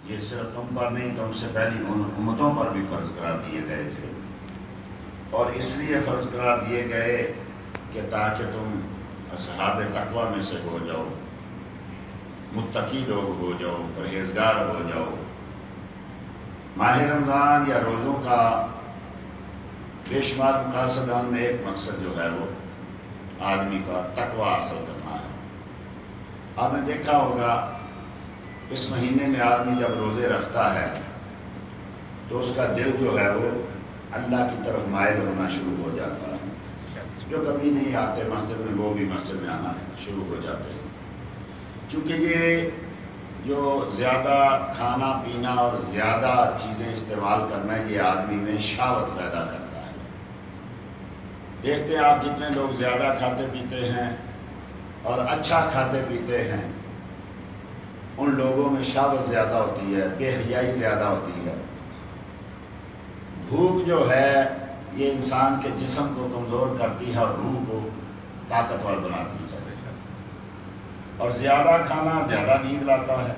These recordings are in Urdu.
یہ صرف تم پر نہیں، تم سے پہلی ان امتوں پر بھی فرض قرار دیے گئے تھے، اور اس لیے فرض قرار دیے گئے کہ تاکہ تم اصحاب تقوی میں سے ہو جاؤ، متقی لوگ ہو جاؤ، پرہیزگار ہو جاؤ۔ ماہ رمضان یا روزوں کا بے شمار مقاصد میں ایک مقصد جو ہے وہ آدمی کا تقوی حاصل کرنا ہے۔ آپ نے دیکھا ہوگا اس مہینے میں آدمی جب روزے رکھتا ہے تو اس کا دل جو ہے وہ اللہ کی طرف مائل ہونا شروع ہو جاتا ہے۔ جو کبھی نہیں آتے مسجد میں وہ بھی مسجد میں آنا شروع ہو جاتے ہیں، کیونکہ یہ جو زیادہ کھانا پینا اور زیادہ چیزیں استعمال کرنا یہ آدمی میں شہوت پیدا کرتا ہے۔ دیکھتے ہیں آپ جتنے لوگ زیادہ کھاتے پیتے ہیں اور اچھا کھاتے پیتے ہیں ان لوگوں میں شہوت زیادہ ہوتی ہے، بے حیائی زیادہ ہوتی ہے۔ بھوک جو ہے یہ انسان کے جسم کو کمزور کرتی ہے اور روح کو طاقتور بناتی ہے، اور زیادہ کھانا زیادہ نیند لاتا ہے،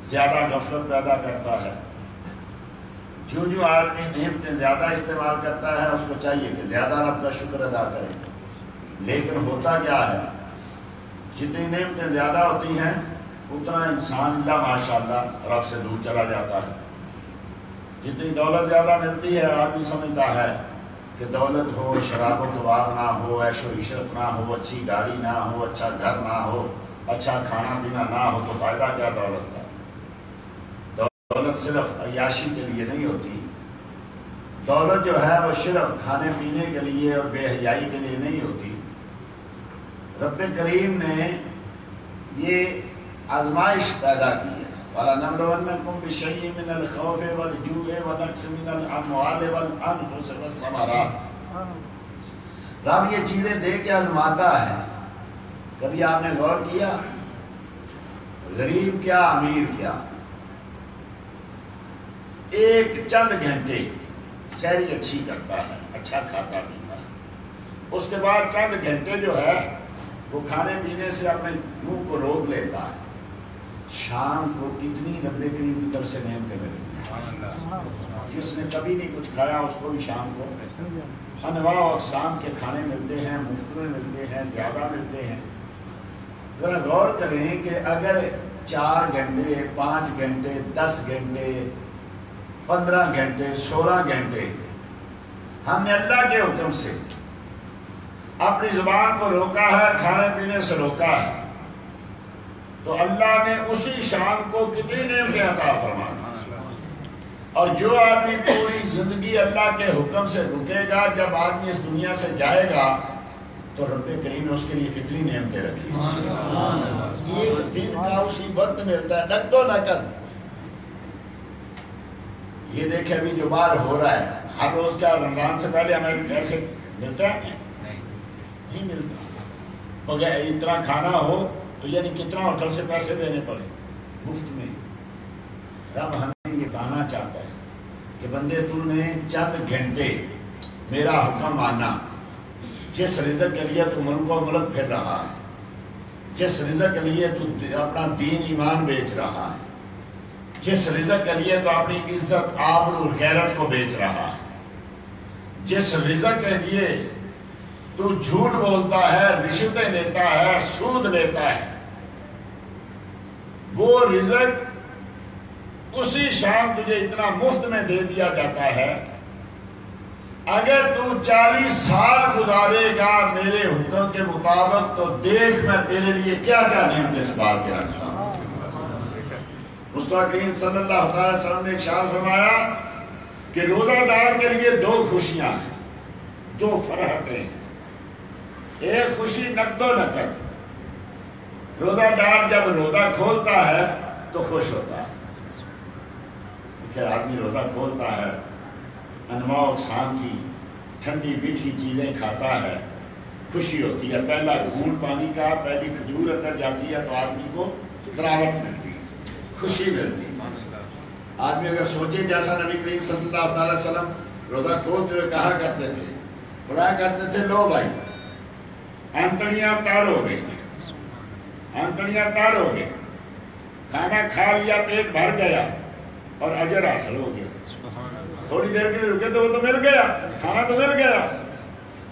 زیادہ غفلت پیدا کرتا ہے۔ جو آدمی نعمتیں زیادہ استعمال کرتا ہے اس کو چاہیے کہ زیادہ رب کا شکر ادا کرے، لیکن ہوتا کیا ہے جتنی نعمتیں زیادہ ہوتی ہیں اتنا انسان اللہ ماشاءاللہ رب سے دور چلا جاتا ہے۔ جتنی دولت زیادہ ملتی ہے آدمی سمجھتا ہے کہ دولت ہو، شراب و کباب نہ ہو، عیش و عشرت نہ ہو، اچھی گاڑی نہ ہو، اچھا گھر نہ ہو، اچھا کھانا پینا نہ ہو تو فائدہ کیا دولت کا؟ دولت صرف عیاشی کے لیے نہیں ہوتی، دولت جو ہے وہ صرف کھانے پینے کے لیے اور بے حیائی کے لیے نہیں ہوتی۔ رب کریم نے یہ آزمائش پیدا کی ہے، وَلَنَبْلُوَنَّكُمْ بِشَيْءٍ مِّنَ الْخَوْفِ وَالْجُوعِ وَنَقْصٍ مِّنَ الْأَمْوَالِ وَالْأَنفُسِ وَالثَّمَرَاتِ۔ رب یہ چیزیں دے کے آزماتا ہے۔ کبھی آپ نے غور کیا غریب کیا امیر کیا؟ ایک چند گھنٹے سحری اچھی کرتا ہے، اچھا کھاتا پیتا ہے، اس کے بعد چند گھنٹے جو ہے وہ کھانے پینے سے اپنے منہ کو روک لیتا ہے۔ شام کو کتنی رب کریم کی طرف سے نعمتیں ملتی ہیں۔ جس نے کبھی نہیں کچھ کھایا اس کو بھی شام کو انواع و اقسام کے کھانے ملتے ہیں، مفت میں ملتے ہیں، زیادہ ملتے ہیں۔ ذرا غور کریں کہ اگر 4 گھنٹے 5 گھنٹے 10 گھنٹے 15 گھنٹے 16 گھنٹے ہم نے اللہ کے حکم سے اپنی زبان کو روکا ہے، کھانے پینے سے روکا ہے، تو اللہ نے اسی شام کو کتنی نعمتیں عطا فرمائی۔ اور جو آدمی پوری زندگی اللہ کے حکم سے رکے گا، جب آدمی اس دنیا سے جائے گا تو رب کریم نے اس کے لیے کتنی نعمتیں رکھی۔ ایک دن کا اسی وقت ملتا ہے نقد و نقد۔ یہ دیکھیں ابھی جو بار ہو رہا ہے ہر روز کیا رمضان سے پہلے ہمیں پیسے ملتا ہے؟ نہیں ملتا۔ اگر اتنا کھانا ہو تو یعنی کتنا ہوٹل سے پیسے دینے پڑے مفت میں۔ رب ہمیں یہ کہنا چاہتا ہے کہ بندے تو نے چند گھنٹے میرا حکم مانا، جس رزق کے لیے تو ملک و ملک پھر رہا ہے، جس رزق کے لیے تو اپنا دین ایمان بیچ رہا ہے، جس رزق کے لیے تو اپنی عزت آبرو غیرت کو بیچ رہا ہے، جس رزق کے لیے تو جھوٹ بولتا ہے، رشوتیں لیتا ہے، سود لیتا ہے، وہ رزق اسی شام تجھے اتنا مفت میں دے دیا جاتا ہے۔ اگر تو 40 سال گزارے گا میرے حکم کے مطابق تو دیکھ میں تیرے لیے کیا کیا نعمتیں اس بات کے رکھتا ہوں۔ مصطفیٰ کریم صلی اللہ علیہ وسلم نے ارشاد فرمایا کہ روزہ دار کے لیے 2 خوشیاں ہیں، 2 فرحتیں ہیں۔ ایک خوشی نقد و نقد، روزہ دار جب روزہ کھولتا ہے تو خوش ہوتا ہے۔ دیکھیں آدمی روزہ کھولتا ہے، انواع و اقسام کی ٹھنڈی میٹھی چیزیں کھاتا ہے، خوشی ہوتی ہے۔ پہلا گھونٹ پانی کا، پہلی کھجور اندر جاتی ہے تو آدمی کو تراوٹ ملتی ہے، خوشی ملتی ہے۔ آدمی اگر سوچے جیسا نبی کریم صلی اللہ علیہ وسلم روزہ کھولتے ہوئے کہا کرتے تھے، بلایا کرتے تھے، لو بھائی انتڑیاں تار ہو گئی، انتڑیاں تار ہو گئی، کھانا کھا لیا پیٹ بھر گیا اور اجر حاصل ہو گیا، تھوڑی دیر کے لیے رکے تو وہ تو مل گیا، کھانا تو مل گیا،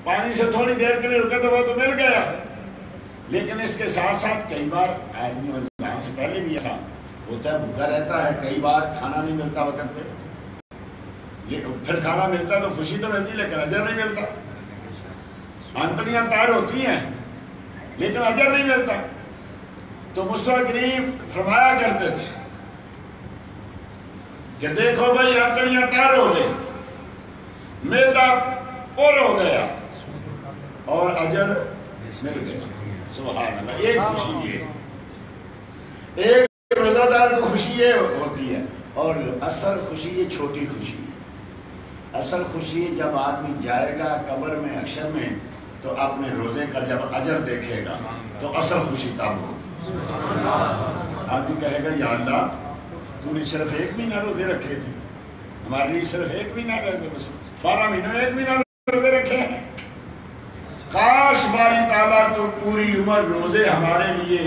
پانی سے تھوڑی دیر کے لیے رکے تو وہ تو مل گیا، لیکن اس کے ساتھ ساتھ کئی بار آدمی رمضان سے پہلے بھی ایسا ہوتا ہے، بھوکا رہتا ہے، کئی بار کھانا نہیں ملتا وقت پہ، پھر کھانا ملتا تو خوشی تو ملتی لیکن اجر نہیں ملتا، آنتڑیاں تار ہوتی ہیں لیکن اجر نہیں ملتا۔ تو مصطفیٰ کریم فرمایا کرتے تھے کہ دیکھو بھائی آنتڑیاں تار ہو گئی، میدا پور ہو گیا اور اجر مل گیا، سبحان اللہ۔ ایک خوشی یہ، ایک روزہ دار کو خوشی یہ ہوتی ہے، اور اصل خوشی یہ چھوٹی خوشی ہے۔ اصل خوشی جب آدمی جائے گا قبر میں حشر میں تو اپنے روزے کا جب اجر دیکھے گا تو اصل خوشی تب ہوگی۔ آدمی کہے گا یا اللہ تو نے صرف 1 مہینہ روزے رکھے تھے، ہمارے لیے صرف 1 مہینہ رکھے، 12 مہینوں 1 مہینہ روزے رکھے ہیں، کاش باری تعالیٰ تو پوری عمر روزے ہمارے لیے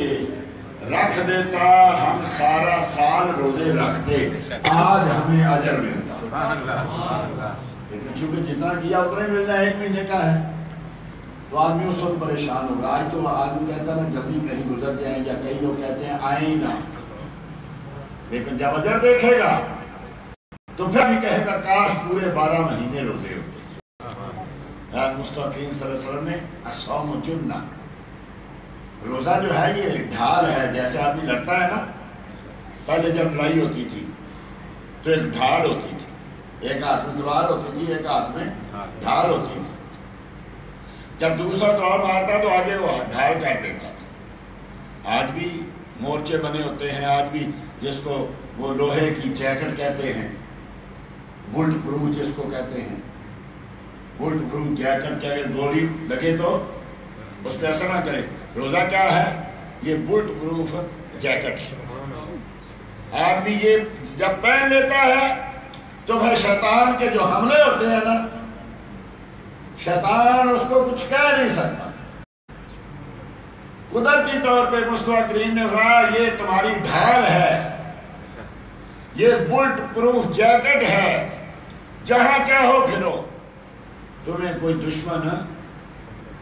رکھ دیتا، ہم سارا سال روزے رکھتے، آج ہمیں اجر ملتا۔ لیکن چونکہ جتنا کیا اتنا ہی ملنا 1 مہینے کا ہے تو آدمی اس وقت پریشان ہوگا۔ آج تو آدمی کہتا ہے نا جلدی کہیں گزر جائیں، یا کئی لوگ کہتے ہیں آئیں نہ، لیکن جب اجر دیکھے گا تو پھر بھی کہے گا کاش پورے 12 مہینے روزے ہوتے۔ مصطفیٰ کریم صلی اللہ علیہ وسلم نے الصوم جنہ، روزہ جو ہے یہ ڈھال ہے، جیسے آدمی لڑتا ہے نا، پہلے جب لڑائی ہوتی تھی تو ایک ڈھال ہوتی تھی، ایک ہاتھ میں تلوار ہوتی تھی، ایک ہاتھ میں ڈھال ہوتی تھی، جب دوسرا تلوار مارتا تو آگے وہ ڈھال کر دیتا تھا۔ آج بھی مورچے بنے ہوتے ہیں، آج بھی جس کو وہ لوہے کی جیکٹ کہتے ہیں، بلٹ پروف جس کو کہتے ہیں، بلٹ پروف جیکٹ کے اگر گولی لگے تو اس پہ اثر نہ کرے۔ روزہ کیا ہے؟ یہ بلٹ پروف جیکٹ ہے۔ آدمی یہ جب پہن لیتا ہے تو پھر شیطان کے جو حملے ہوتے ہیں نا، شیطان اس کو کچھ کہہ نہیں سکتا۔ قدرتی طور پہ مصطفیٰ کریم نے فرمایا یہ تمہاری ڈھال ہے، یہ بلٹ پروف جیکٹ ہے، جہاں چاہو پھرو، تمہیں کوئی دشمن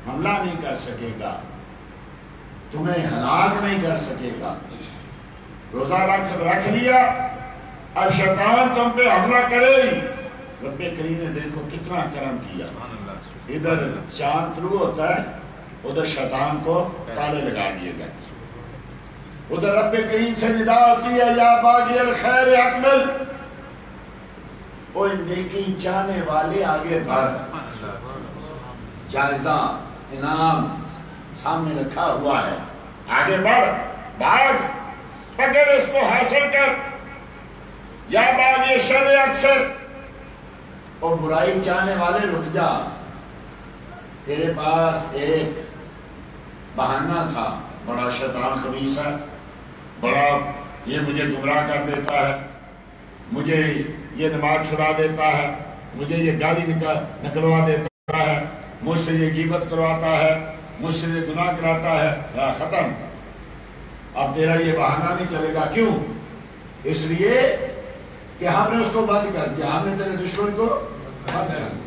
حملہ نہیں کر سکے گا، تمہیں ہلاک نہیں کر سکے گا۔ روزہ رکھ لیا، اب شیطان تم پہ حملہ کرے ہی، رب کریم نے دیکھو کتنا کرم کیا، ادھر چاند طلوع ہوتا ہے، ادھر شیطان کو تالے لگا دیے گئے، ادھر رب کریم سے ندا ہوتی ہے یا باغی الخیر اقبل، کوئی نیکی چاہنے والے آگے بڑھ، جائزہ انعام سامنے رکھا ہوا ہے، آگے بڑھ، بھاگ، پکڑ اس کو حاصل کر، یا باغی شر اکثر، اور برائی چاہنے والے رک جا، تیرے پاس ایک بہانہ تھا، بڑا شیطان خبیث ہے، بڑا یہ مجھے گمراہ کر دیتا ہے، مجھے یہ نماز چھڑا دیتا ہے، مجھے یہ گالی نکلوا دیتا ہے، مجھ سے یہ غیبت کرواتا ہے، مجھ سے یہ گناہ کراتا ہے، ختم، اب تیرا یہ بہانہ نہیں چلے گا۔ کیوں؟ اس لیے کہ ہم نے اس کو بند کر دیا، ہم نے تیرے دشمن کو بند کر دیا۔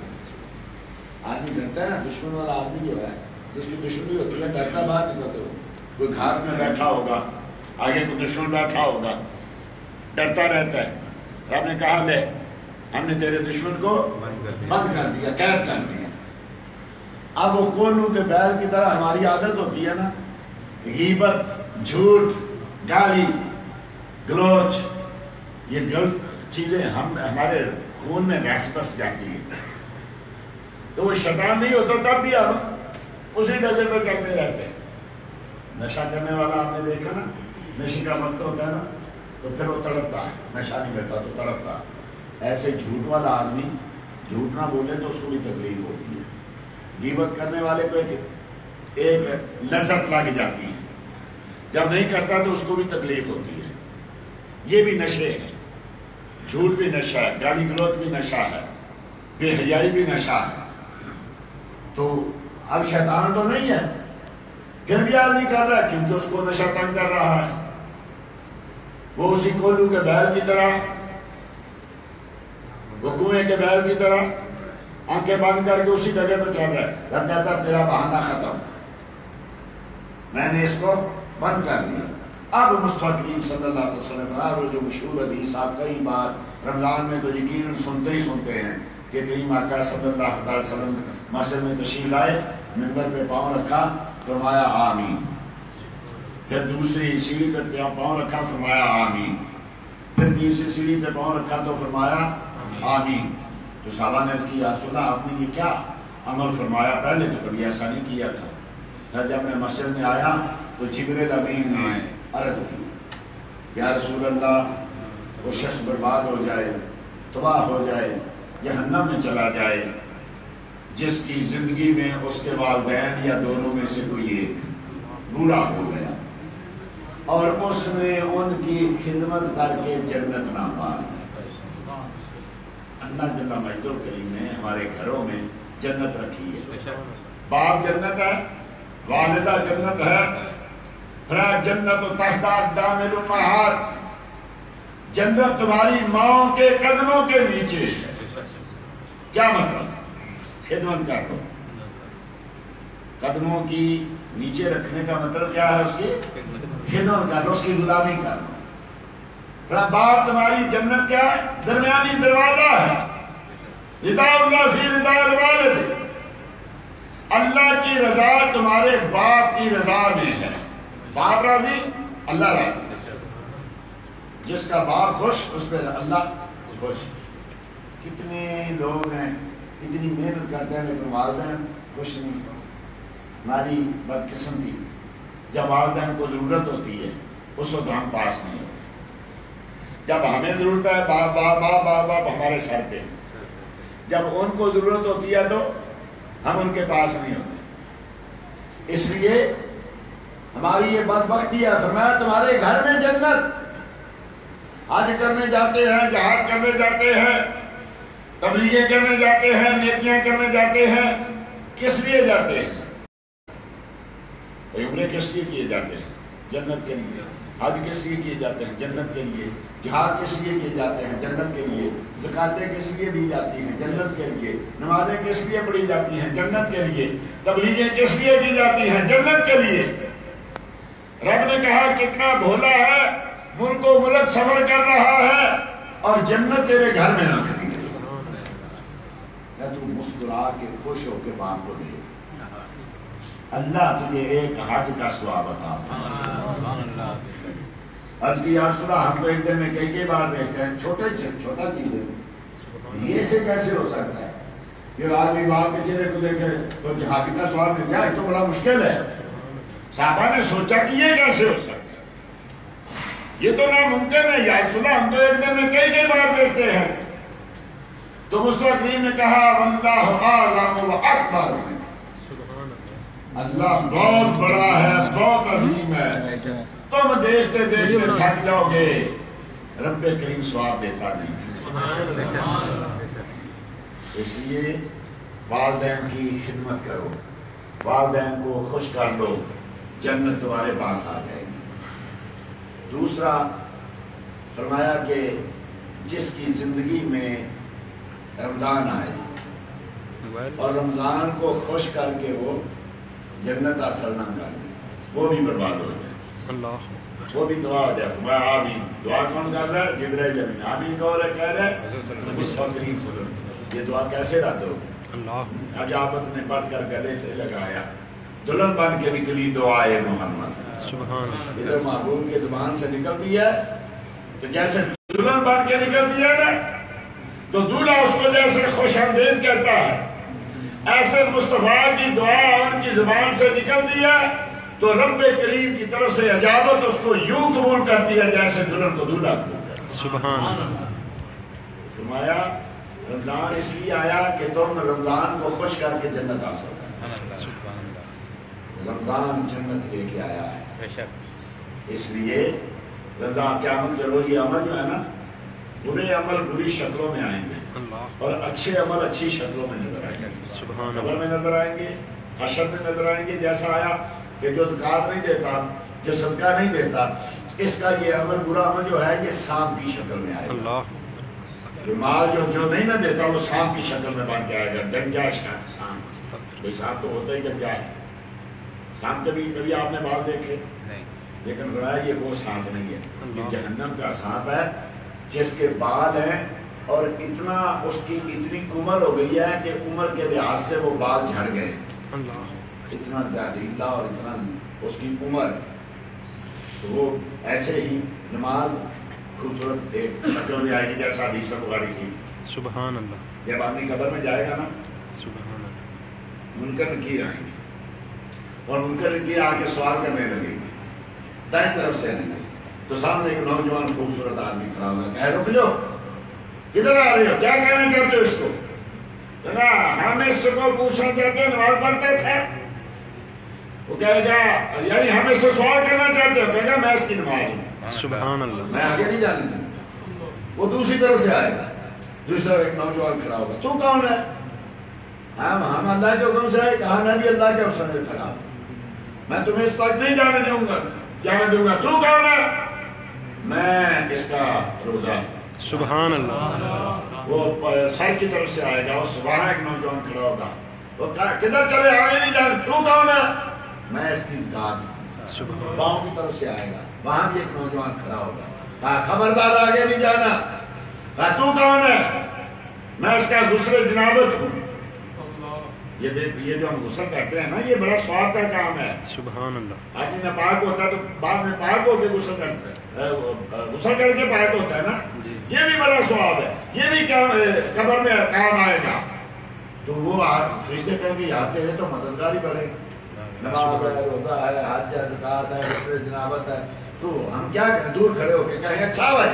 آدمی ڈرتا ہے نا، دشمن والا آدمی جو ہے، جس کی دشمنی ہوتی ہے، ڈرتا باہر نکلتے ہو، کوئی گھاٹ میں بیٹھا ہوگا، آگے کوئی دشمن بیٹھا ہوگا، ڈرتا رہتا ہے۔ رب نے کہا لے ہم نے تیرے دشمن کو بند کر دیا، قید کر دیا۔ اب وہ کولو کے بیل کی طرح ہماری عادت ہوتی ہے نا، غیبت، جھوٹ، گالی گلوچ، یہ غلط چیزیں ہمارے خون میں رس بس جاتی ہے، تو وہ شیطان نہیں ہوتا تب بھی ہم اسی ڈگر پہ چلتے رہتے ہیں۔ نشہ کرنے والا آپ نے دیکھا نا، نشے کا وقت ہوتا ہے نا تو پھر وہ تڑپتا ہے، نشہ نہیں کرتا تو تڑپتا ہے۔ ایسے جھوٹ والا آدمی جھوٹ نہ بولے تو اس کو بھی تکلیف ہوتی ہے، غیبت کرنے والے کو ایک لذت لگ جاتی ہے، جب نہیں کرتا تو اس کو بھی تکلیف ہوتی ہے۔ یہ بھی نشے ہے، جھوٹ بھی نشہ ہے، گالی گلوچ بھی نشہ ہے، بے حیائی بھی نشہ ہے۔ تو اب شیطان تو نہیں ہے، پھر بھی آدمی کر رہا ہے کیونکہ اس کو نشہ تنگ کر رہا ہے۔ وہ اسی کولو کے بیل کی طرح، وہ کنویں کے بیل کی طرح آنکھیں بند کر کے اسی جگہ پہ چل رہا ہے. رب کہتا ہے تیرا بہانہ ختم، میں نے اس کو بند کر دیا. اب مصطفیٰ کریم صلی اللہ علیہ وسلم وہ جو مشہور حدیث آپ کئی بار رمضان میں تو یقیناً سنتے ہی سنتے ہیں کہ کریم آقا صلی اللہ علیہ وسلم مسجد میں تشریف لائے، منبر پہ پاؤں رکھا، فرمایا آمین. پھر دوسری سیڑھی پہ پاؤں رکھا، فرمایا آمین. پھر تیسری سیڑھی پہ پاؤں رکھا تو فرمایا آمین. تو صحابہ نے کیا سنا آپ نے یہ کیا عمل فرمایا؟ پہلے تو کبھی ایسا نہیں کیا تھا. پھر جب میں مسجد میں آیا تو جبریل امین نے عرض کی یا رسول اللہ وہ شخص برباد ہو جائے، تباہ ہو جائے، جہنم میں چلا جائے جس کی زندگی میں اس کے والدین یا دونوں میں سے کوئی ایک بوڑھا ہو گیا اور اس نے ان کی خدمت کر کے جنت نہ پائی. اللہ جل مجدہ الکریم نے ہمارے گھروں میں جنت رکھی ہے. باپ جنت ہے، والدہ جنت ہے. جنت و تحت اقدام الامہات، جنت تمہاری ماؤں کے قدموں کے نیچے ہے. کیا مطلب؟ خدمت کر لو. قدموں کی نیچے رکھنے کا مطلب کیا ہے؟ اس کی خدمت کر لو، اس کی غلامی کر لو. باپ تمہاری جنت کیا ہے؟ درمیانی دروازہ ہے. رضا اللہ فی رضا الوالد، اللہ کی رضا تمہارے باپ کی رضا میں ہے. باپ راضی، اللہ راضی. جس کا باپ خوش اس پہ اللہ خوش. کتنے لوگ ہیں اتنی محنت کرتے ہیں لیکن والدین خوش نہیں. ہماری بدقسمتی، جب والدین کو ضرورت ہوتی ہے اس وقت ہم پاس نہیں ہوتے. جب ہمیں ضرورت ہے باپ باپ باپ باپ باپ ہمارے سر پہ، جب ان کو ضرورت ہوتی ہے تو ہم ان کے پاس نہیں ہوتے. اس لیے ہماری یہ بدبختی ہے. فرمایا تمہارے گھر میں جنت. حج کرنے جاتے ہیں، جہاد کرنے جاتے ہیں، تبلیغیں کرنے جاتے ہیں، نیکیاں کرنے جاتے ہیں. کس لیے جاتے ہیں؟ عمرے کس لیے کیے جاتے ہیں؟ جنت کے لیے. حج کس لیے کیے جاتے ہیں؟ جنت کے لیے. جہاد کس لیے کیے جاتے ہیں؟ جنت کے لیے. زکاتیں کس لیے دی جاتی ہیں؟ جنت کے لیے. نمازیں کس لیے پڑھی جاتی ہیں؟ جنت کے لیے. تبلیغیں کس لیے کی جاتی ہیں؟ جنت کے لیے. رب نے کہا کتنا بھولا ہے، ملک و ملک سفر کر رہا ہے اور جنت تیرے گھر میں رکھ دی گئی. تو مسکرا کے خوش ہو کے باپ کو دے، اللہ تجھے ایک حج کا ثواب عطا فرمائے. عرض کی یا رسول اللہ ہم تو ایک دن میں کئی بار دیکھتے ہیں چھوٹا چیز ہے، یہ ایسے کیسے ہو سکتا ہے؟ یہ آدمی باپ کے چہرے کو دیکھے تو حج کا ثواب مل جائے تو بڑا مشکل ہے. صحابہ نے سوچا کہ یہ کیسے ہو سکتا ہے، یہ تو ناممکن ہے. یا رسول اللہ ہم تو ایک دن میں کئی بار دیکھتے ہیں. تو مصطفیٰ کریم نے کہا واللہ اعظم و اکبر، اللہ بہت بڑا ہے، بہت عظیم ہے. تم دیکھتے دیکھتے تھک جاؤ گے، رب کریم ثواب دیتا نہیں. اس لیے والدین کی خدمت کرو، والدین کو خوش کر لو، جنت تمہارے پاس آ جائے گی. دوسرا فرمایا کہ جس کی زندگی میں رمضان آئے اور رمضان کو خوش کر کے وہ جنت حاصل نہ کر لے، وہ بھی برباد ہو جائے، وہ بھی دعا ہو جائے. فرمایا آمین. دعا کون کر رہا ہے؟ جبرائیل امین. آمین کہہ رہے مصطفیٰ کریم صلی اللہ علیہ وسلم. یہ دعا کیسے رد ہو؟ عجابت نے پڑھ کر گلے سے لگایا، دلہن بن کے نکلی دعائے محمد. ادھر محبوب کی زبان سے نکلتی ہے تو جیسے دلہن بن کے نکلتی ہے نا، تو دولہا اس کو جیسے خوش آمدید کہتا ہے، ایسے مصطفیٰ کی دعا ان کی زبان سے نکلتی ہے تو رب کریم کی طرف سے اجابت اس کو یوں قبول کرتی ہے جیسے دلہن کو دولہا قبول. سبحان اللہ. فرمایا رمضان اس لیے آیا کہ تم رمضان کو خوش کر کے جنت حاصل کرو. رمضان جنت لے کے آیا ہے. اس لیے رمضان قیامت کے روز یہ عمل جو ہے نا، برے عمل بری شکلوں میں آئیں گے اور اچھے عمل اچھی شکلوں میں نظر آئیں گے. قبر میں نظر آئیں گے، حشر میں نظر آئیں گے. جیسا آیا کہ جو زکات نہیں دیتا، جو صدقہ نہیں دیتا، اس کا یہ عمل برا عمل جو ہے یہ سانپ کی شکل میں آئے گا. مال جو نہیں نہ دیتا وہ سانپ کی شکل میں بن کے آئے گا. گنجا سانپ، بھائی سانپ تو ہوتا ہی گنجا ہے. سانپ کبھی آپ نے بال دیکھے؟ لیکن فرمایا یہ وہ سانپ نہیں ہے، یہ جہنم کا سانپ ہے جس کے بال ہیں اور اتنا اس کی اتنی عمر ہو گئی ہے کہ عمر کے لحاظ سے وہ بال جھڑ گئے. اتنا زہریلا اور اتنا اس کی عمر ہے. تو وہ ایسے ہی نماز خوبصورت ایک شکل میں آئے گی جیسا حدیث بخاری کی. سبحان اللہ. جب آدمی قبر میں جائے گا نا سبحان اللہ، منکر نکیر آئیں گے اور منکر نکیر آ کے سوال کرنے لگیں گے، دائیں طرف سے آئیں گے تو سامنے ایک نوجوان خوبصورت آدمی کھڑا ہوگا. کہے رک جاؤ، کدھر آ رہے ہو، کیا کہنا چاہتے ہو اس کو؟ کہا ہم اس کو پوچھنا چاہتے ہیں نماز پڑھتے تھے. وہ کہے گا یعنی ہم اس سے سوال کرنا چاہتے ہو؟ کہے گا میں اس کی نماز ہوں. سبحان اللہ. میں آگے نہیں جانے دوں. وہ دوسری طرف سے آئے گا، دوسرا ایک نوجوان کھڑا ہوگا. تو کون ہے؟ ہم اللہ کے حکم سے آئے. کہا میں بھی اللہ کے حکم سے کھڑا ہوں، میں تمہیں اس تک نہیں جانے دوں گا. تو کون ہے؟ میں اس کا روزہ. سبحان اللہ. وہ سر کی طرف سے آئے گا، اس وہاں ایک نوجوان کھڑا ہوگا. وہ کدھر چلے، آگے نہیں جانے. تو کون ہے؟ میں اس کی زکات. پاؤں کی طرف سے آئے گا، وہاں بھی ایک نوجوان کھڑا ہوگا. کہا خبردار آگے نہیں جانا. کہا تو کون ہے؟ میں اس کا غسل جنابت ہوں. یہ دیکھ، یہ جو ہم غسل کرتے ہیں نا یہ بڑا ثواب کا کام ہے. سبحان اللہ. آدمی نہ پاک ہوتا تو بعد میں پاک ہو کے غسل کرتا ہے، غسل کر کے پاک ہوتا ہے نا. یہ بھی بڑا ثواب ہے، یہ بھی قبر میں کام آئے گا. تو وہ فرشتے کہیں گے یار تیرے تو مددگار ہی بڑھے، نماز ہے، روزہ ہے، حج ہے، زکات ہے، غسل جنابت ہے. تو ہم کیا کریں؟ دور کھڑے ہو کے کہیں اچھا بھائی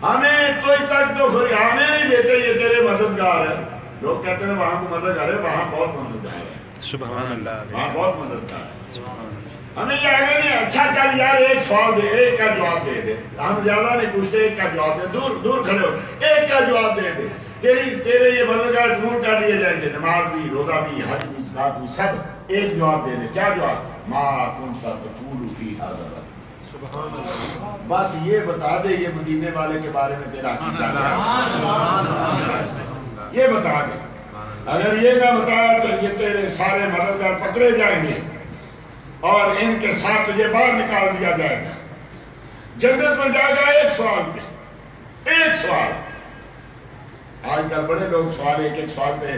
ہمیں کوئی تک تو پھر آنے نہیں دیتے، یہ تیرے مددگار ہے. لوگ کہتے ہیں وہاں کو مدد کرے، وہاں بہت مددگار ہے. سبحان اللہ. وہاں بہت مددگار ہے. ہمیں یہ آگے نہیں. اچھا چل یار ایک سوال دے، ایک کا جواب دے دے. ہم زیادہ نہیں پوچھتے، ایک کا جواب دے. دور کھڑے ہو ایک کا جواب دے دے. تیرے یہ مددگار قبول کر لیے جائیں گے، نماز بھی، روزہ بھی، حج بھی، زکات بھی، سب. ایک جواب دے دے. کیا جواب؟ ما کنت تقول فی ھذا الرجل. بس یہ بتا دے یہ مدینے والے کے بارے میں تیرا عقیدہ کیا ہے، یہ بتا دے. اگر یہ نہ بتایا تو یہ تیرے سارے مددگار پکڑے جائیں گے اور ان کے ساتھ تجھے باہر نکال دیا جائے گا. جنت میں جائے گا ایک سوال پہ، ایک سوال. آج کل بڑے لوگ سوال ایک سوال پہ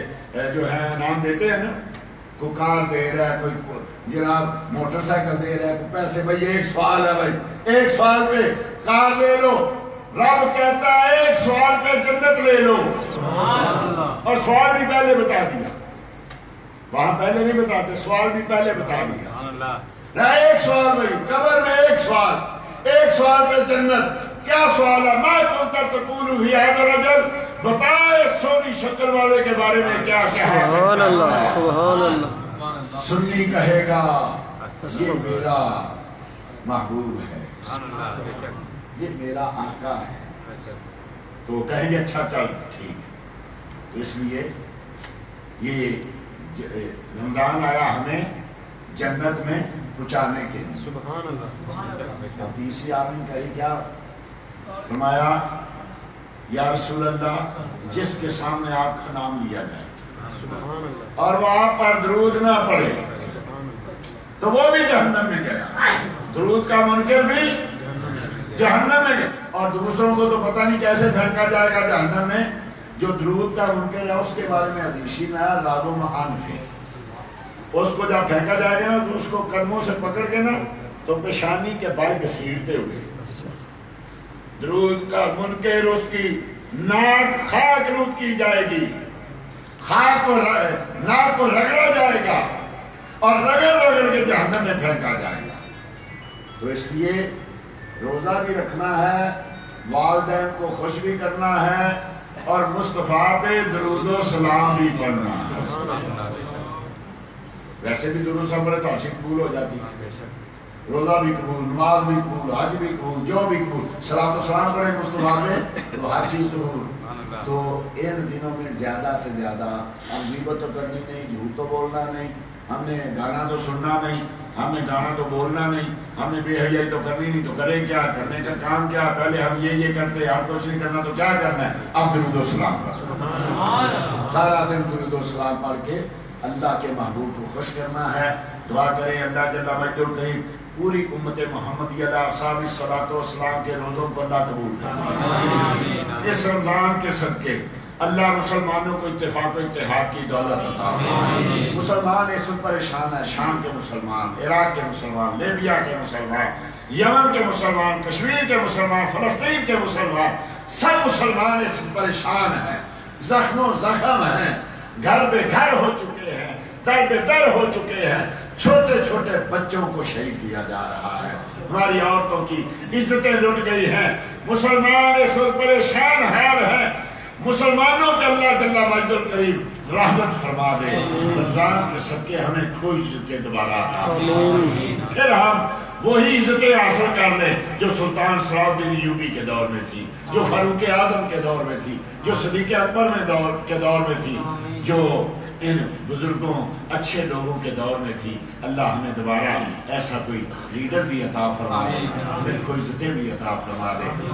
جو ہے انعام دیتے ہیں نا. کوئی کار دے رہا ہے، کوئی جناب موٹر سائیکل دے رہا ہے، کوئی پیسے. بھائی ایک سوال ہے، بھائی ایک سوال پہ کار لے لو. رب کہتا ہے ایک سوال پہ جنت لے لو. اور سوال بھی پہلے بتا دیا. وہاں پہلے نہیں بتاتے، سوال بھی پہلے بتا دیا. نہ ایک سوال بھائی قبر میں، ایک سوال پہ جنت. کیا سوال ہے؟ ما کنت تقول فی ھذا الرجل. بتائے سونی شکل والے کے بارے میں کیا کہا. سبحان اللہ. سبحان اللہ. سنی کہے گا یہ میرا محبوب ہے، یہ میرا آقا ہے. تو کہیں گے اچھا چل ٹھیک. اس لیے یہ رمضان آیا ہمیں جنت میں پہنچانے کے لیے. سبحان اللہ. اور تیسری آدمی کہی کیا فرمایا؟ یا رسول اللہ جس کے سامنے آپ کا نام لیا جائے سبحان اللہ. اور وہ آپ پر درود نہ پڑے تو وہ بھی جہنم میں گیا. درود کا منکر بھی جہنم میں گیا. اور دوسروں کو تو پتہ نہیں کیسے پھینکا جائے گا جہنم میں. جو درود کا منکر ہے اس کے بارے میں حدیث میں ہے راد و معان ہے. اس کو جب پھینکا جائے گا نا تو اس کو قدموں سے پکڑ کے نا تو پیشانی کے بال گھسیٹتے ہوئے. درود کا منکر اس کی ناک خاک لوٹ کی جائے گی، خاک کو ناک کو رگڑا جائے گا اور رگڑ کے جہنم میں پھینکا جائے گا. تو اس لیے روزہ بھی رکھنا ہے، والدین کو خوش بھی کرنا ہے اور مصطفیٰ پہ درود و سلام بھی پڑھنا ہے. ویسے بھی درود سلام پڑھے تو عاشق قبول ہو جاتی ہے. روزہ بھی قبول، نماز بھی قبول، حج بھی قبول، جو بھی قبول. صلاۃ و سلام پڑھے مصطفیٰ پہ تو ہر چیز قبول. تو ان دنوں میں زیادہ سے زیادہ ہم غیبت تو کرنی نہیں، جھوٹ تو بولنا نہیں، ہم نے گانا تو سننا نہیں. ہم نے گانا تو بولنا نہیں، ہم نے بے حیائی تو کرنی نہیں، تو کریں کیا؟ کرنے کا کام کیا؟ پہلے ہم یہ کرتے، آپ کچھ نہیں کرنا تو کیا کرنا ہے؟ اب درود و سلام پڑھو، سارا دن درود و سلام پڑھ کے اللہ کے محبوب کو خوش کرنا ہے۔ دعا کریں اللہ جل مجدہ الکریم پوری امت محمدیہ علیہ اصحاب الصلاۃ والسلام کے روزوں کو اللہ قبول فرمائے۔ اس رمضان کے صدقے اللہ مسلمانوں کو اتفاق و اتحاد کی دولت عطا فرمائے۔ مسلمان اس وقت پریشان ہے، شام کے مسلمان، عراق کے مسلمان، لیبیا کے مسلمان، یمن کے مسلمان، کشمیر کے مسلمان، فلسطین کے مسلمان، سب مسلمان اس وقت پریشان ہیں، زخم و زخم ہیں، گھر بے گھر ہو چکے ہیں، در بے در ہو چکے ہیں، چھوٹے چھوٹے بچوں کو شہید کیا جا رہا ہے، ہماری عورتوں کی عزتیں لٹ گئی ہیں، مسلمان اس وقت پریشان حال ہیں۔ مسلمانوں پہ اللہ جل مجدہ الکریم رحمت فرما دے، رمضان کے صدقے ہمیں کوئی عزتیں دوبارہ عطا فرمائے، پھر ہم وہی عزتیں حاصل کر لیں جو سلطان صلاح الدین ایوبی کے دور میں تھی، جو فاروق اعظم کے دور میں تھی، جو صدیق اکبر کے دور میں تھی، جو ان بزرگوں اچھے لوگوں کے دور میں تھی۔ اللہ ہمیں دوبارہ ایسا کوئی لیڈر بھی عطا فرما دے، ہمیں کوئی عزتیں بھی عطا فرما دے۔